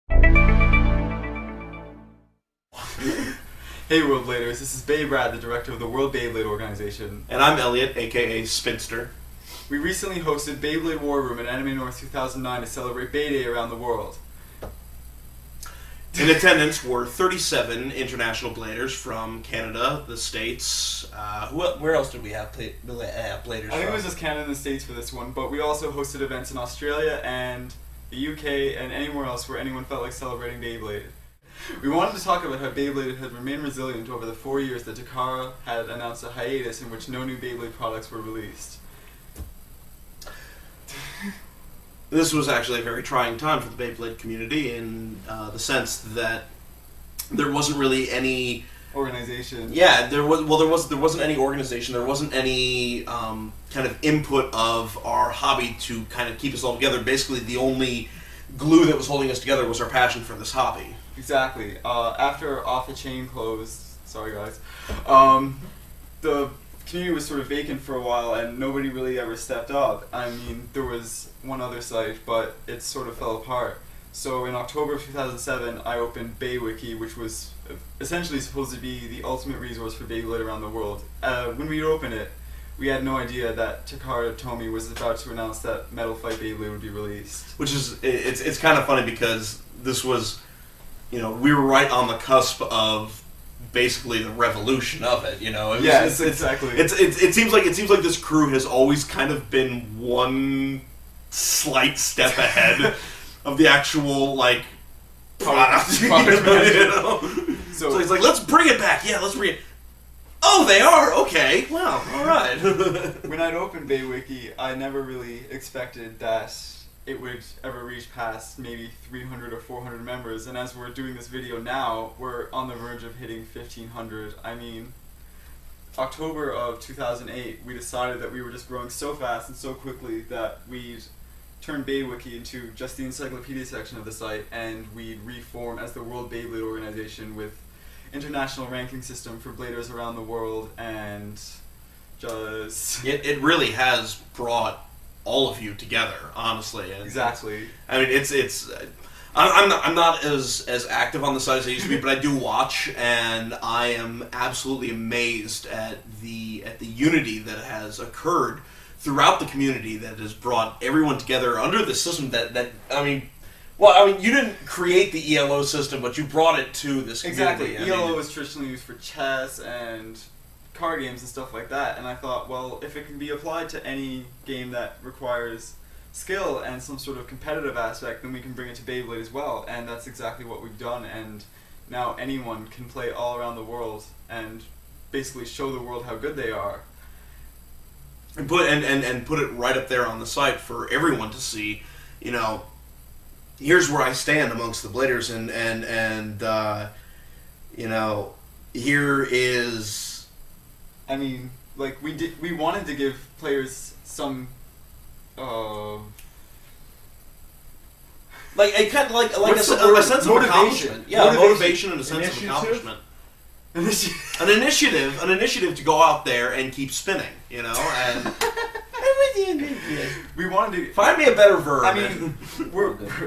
Hey World Bladers, this is Beyblade, the director of the World Beyblade organization. And I'm Elliot, aka Spinster. We recently hosted Beyblade War Room at Anime North 2009 to celebrate Bay Day around the world. In attendance were 37 international bladers from Canada, the States. Where else did we have bladers I think it was just Canada and the States for this one, but we also hosted events in Australia and the UK and anywhere else where anyone felt like celebrating Beyblade. We wanted to talk about how Beyblade had remained resilient over the 4 years that Takara had announced a hiatus in which no new Beyblade products were released. This was actually a very trying time for the Beyblade community in the sense that there wasn't really any organization. Yeah, there wasn't any organization. There wasn't any kind of input of our hobby to kind of keep us all together. Basically, the only glue that was holding us together was our passion for this hobby. Exactly. After Off the Chain closed, sorry guys, the community was sort of vacant for a while and nobody really ever stepped up. I mean, there was one other site, but it sort of fell apart. So in October of 2007, I opened BeyWiki, which was essentially supposed to be the ultimate resource for Beyblade around the world. When we opened it, we had no idea that Takara Tomy was about to announce that Metal Fight Beyblade would be released. Which is, it's kind of funny because this was, we were right on the cusp of basically the revolution of it, exactly. It seems like this crew has always kind of been one slight step ahead of the actual product. So it's like, let's bring it back. Yeah, let's bring it. Oh, they are? Okay. Wow. All right. When I'd opened BeyWiki, I never really expected that it would ever reach past maybe 300 or 400 members, and as we're doing this video now, we're on the verge of hitting 1,500. I mean, October of 2008, we decided that we were just growing so fast and so quickly that we'd turn BeyWiki into just the encyclopedia section of the site, and we'd reform as the World Beyblade organization with international ranking system for bladers around the world, and just... It really has brought all of you together, honestly. And exactly. I mean, I'm not as active on the site as I used to be, but I do watch, and I am absolutely amazed at the unity that has occurred throughout the community that has brought everyone together under the system that you didn't create the ELO system, but you brought it to this community. Exactly. ELO is traditionally used for chess and card games and stuff like that, and I thought, well, if it can be applied to any game that requires skill and some sort of competitive aspect, then we can bring it to Beyblade as well, and that's exactly what we've done, and now anyone can play all around the world and basically show the world how good they are. And put it right up there on the site for everyone to see, here's where I stand amongst the bladers, and here is... I mean, we wanted to give players some, a sense of accomplishment. Yeah, motivation and a sense of accomplishment. An initiative to go out there and keep spinning, and... We wanted to... Find me a better verb. I mean,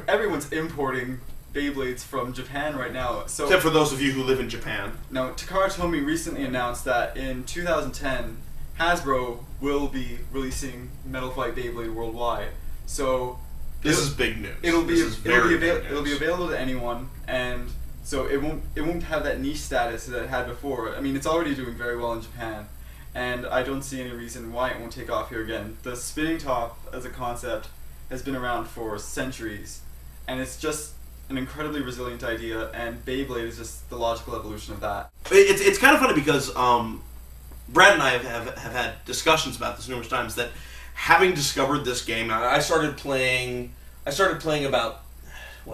everyone's importing Beyblades from Japan right now. So except for those of you who live in Japan. Now, Takara Tomy recently announced that in 2010, Hasbro will be releasing Metal Fight Beyblade worldwide. So this is big news. It'll be available to anyone, and so it won't have that niche status that it had before. I mean, it's already doing very well in Japan, and I don't see any reason why it won't take off here again. The spinning top as a concept has been around for centuries, and it's just an incredibly resilient idea, and Beyblade is just the logical evolution of that. It's kind of funny because Brad and I have had discussions about this numerous times, that having discovered this game, I started playing about,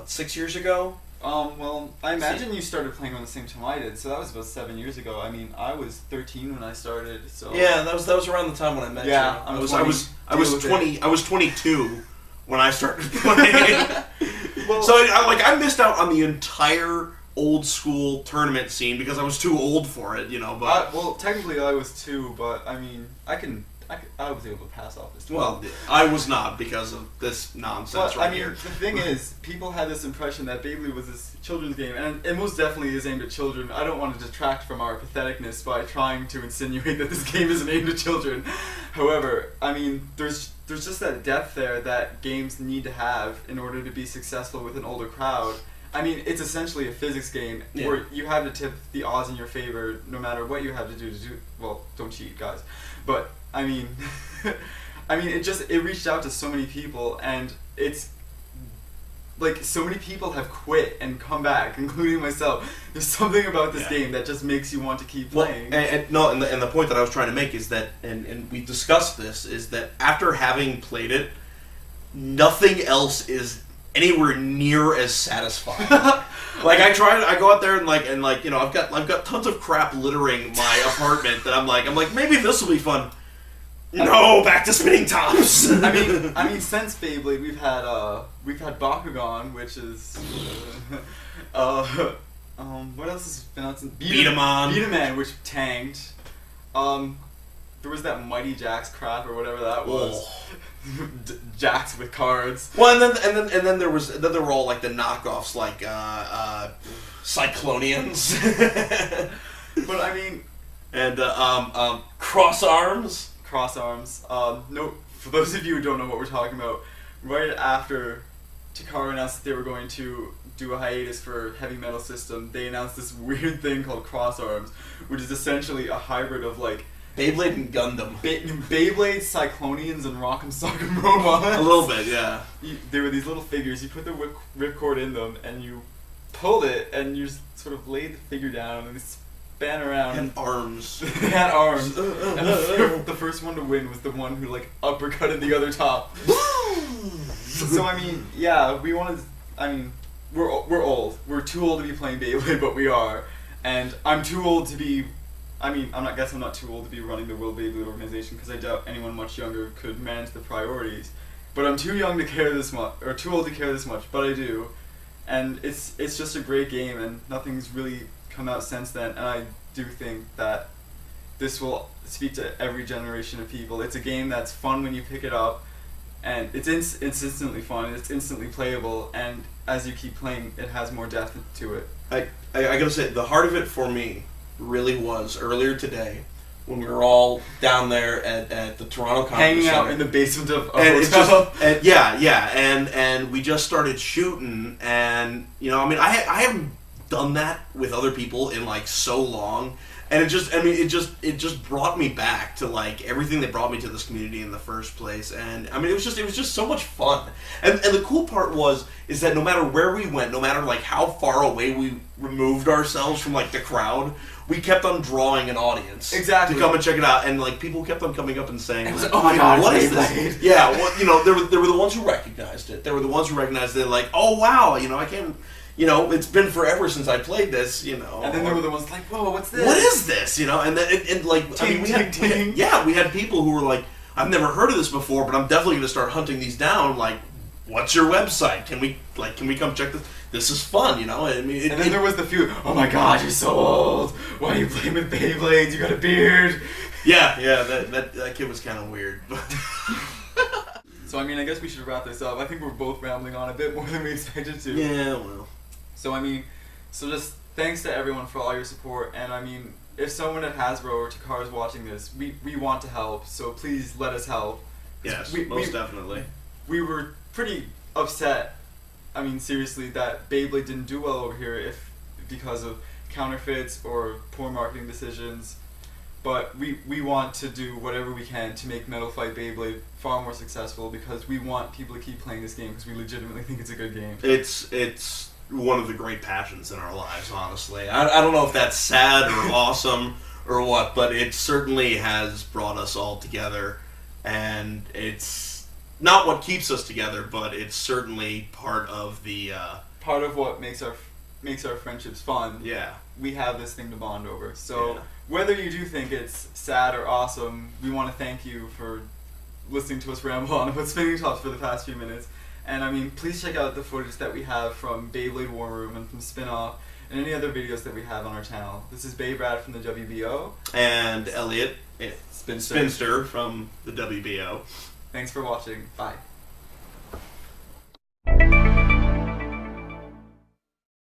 6 years ago? Well, I imagine you started playing around the same time I did, so that was about 7 years ago. I mean, I was 13 when I started, so... Yeah, that was around the time when I met you. I was 22 when I started playing. Well, so I missed out on the entire old school tournament scene because I was too old for it, but... well, technically I was 2, but I mean, I can I was able to pass off this. Well, I was not because of this nonsense But, right I mean, here. the thing is, people had this impression that Beyblade was this children's game, and it most definitely is aimed at children. I don't want to detract from our patheticness by trying to insinuate that this game isn't aimed at children. However, I mean, there's just that depth there that games need to have in order to be successful with an older crowd. I mean, it's essentially a physics game where you have to tip the odds in your favor no matter what you have to do. Well, don't cheat, guys. But I mean, it reached out to so many people, and it's like so many people have quit and come back, including myself. There's something about this game that just makes you want to keep playing. Well, and the point that I was trying to make is that, and we discussed this, is that after having played it, nothing else is anywhere near as satisfying. Like I go out there and like you know, I've got tons of crap littering my apartment that I'm like maybe this will be fun. No, back to spinning tops. I mean, since Beyblade, we've had Bakugan, which is what else has been out since Beat-A-Man, which tanked. There was that Mighty Jax crap or whatever that was. Jax with cards. Well, and then there were all like the knockoffs, like Cyclonians. But I mean, and cross arms. No, for those of you who don't know what we're talking about, right after Takara announced that they were going to do a hiatus for Heavy Metal System, they announced this weird thing called Cross Arms, which is essentially a hybrid of like Beyblade and Gundam. Beyblade, Cyclonians, and Rock'em Sock'em Robots. A little bit, yeah. There were these little figures. You put the ripcord in them, and you pulled it, and you sort of laid the figure down, and they span around. And arms. They had arms. And the first one to win was the one who like uppercutted the other top. So I mean, yeah, we wanted. I mean, we're old. We're too old to be playing Beyblade, but we are. And I'm too old to be. I mean, I'm not too old to be running the World Beyblade organization because I doubt anyone much younger could manage the priorities. But I'm too young to care this much, or too old to care this much. But I do, and it's just a great game, and nothing's really come out since then. And I do think that this will speak to every generation of people. It's a game that's fun when you pick it up, and it's instantly fun. It's instantly playable, and as you keep playing, it has more depth to it. I gotta say, the heart of it for me really was earlier today when we were all down there at the Toronto Conference hanging Center. out in the basement of a and hotel. and we just started shooting, and you know, I mean, I haven't done that with other people in like so long, and it just brought me back to like everything that brought me to this community in the first place. And I mean, it was just so much fun. And the cool part is that no matter where we went, no matter like how far away we removed ourselves from like the crowd, we kept on drawing an audience to come and check it out, and like people kept on coming up and saying, like, "Oh my God, what is this?" Yeah, well, you know, there were the ones who recognized it. There were the ones who recognized it, like, "Oh wow, you know, I can't." You know, it's been forever since I played this, you know. And then there were the ones like, "Whoa, what's this? What is this?" You know, and then we had people who were like, "I've never heard of this before, but I'm definitely going to start hunting these down. Like, what's your website? Can we come check this? This is fun, you know." I mean, and then there was the few, "Oh my God, you're so old. Why are you playing with Beyblades? You got a beard." Yeah, that kid was kind of weird. So I mean, I guess we should wrap this up. I think we're both rambling on a bit more than we expected to. Yeah, well. So I mean, just thanks to everyone for all your support, and I mean, if someone at Hasbro or Takara is watching this, we want to help, so please let us help. Yes, most definitely. We were pretty upset, I mean seriously, that Beyblade didn't do well over here because of counterfeits or poor marketing decisions, but we want to do whatever we can to make Metal Fight Beyblade far more successful, because we want people to keep playing this game because we legitimately think it's a good game. It's one of the great passions in our lives, honestly. I don't know if that's sad or awesome or what, but it certainly has brought us all together, and it's not what keeps us together, but it's certainly part of the part of what makes our friendships fun. Yeah, we have this thing to bond over. So whether you do think it's sad or awesome, we want to thank you for listening to us ramble on about spinning tops for the past few minutes. And I mean, please check out the footage that we have from Beyblade War Room and from Spin-Off. and any other videos that we have on our channel. This is Beyblade from the WBO. And Elliot, Spinster. Spinster from the WBO. Thanks for watching. Bye.